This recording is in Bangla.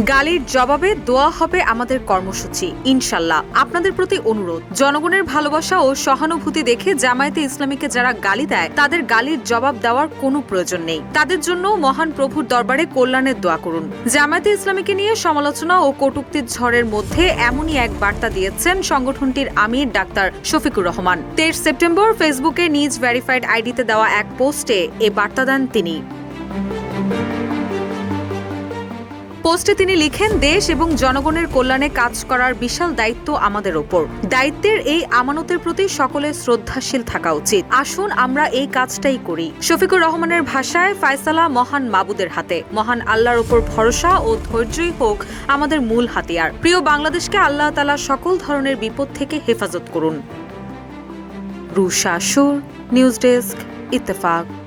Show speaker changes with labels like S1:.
S1: গালির জবাবে দোয়া হবে আমাদের কর্মসূচি ইনশাল্লাহ। আপনাদের প্রতি অনুরোধ, জনগণের ভালোবাসা ও সহানুভূতি দেখে জামায়াতে ইসলামীকে যারা গালি দেয় তাদের গালির জবাব দেওয়ার কোনো প্রয়োজন নেই। তাদের জন্য মহান প্রভুর দরবারে কল্যাণের দোয়া করুন। জামায়াতে ইসলামীকে নিয়ে সমালোচনা ও কটূক্তির ঝড়ের মধ্যে এমনই এক বার্তা দিয়েছেন সংগঠনটির আমির ডাক্তার শফিকুর রহমান। 23 সেপ্টেম্বর ফেসবুকে নিজ ভেরিফাইড আইডিতে দেওয়া এক পোস্টে এ বার্তা দেন তিনি। পোস্টে তিনি লিখেন, দেশ এবং জনগণের কল্যাণে কাজ করার বিশাল দায়িত্ব আমাদের ওপর। দায়িত্বের এই আমানতের প্রতি সকলের শ্রদ্ধাশীল থাকা উচিত। আসুন আমরা এই কাজটাই করি। শফিকুর রহমানের ভাষায়, ফায়সালা মহান মাবুদের হাতে। মহান আল্লাহর ওপর ভরসা ও ধৈর্যই হোক আমাদের মূল হাতিয়ার। প্রিয় বাংলাদেশকে আল্লাহ তাআলা সকল ধরনের বিপদ থেকে হেফাজত করুন। রুশা সুর, নিউজ ডেস্ক, ইত্তেফাক।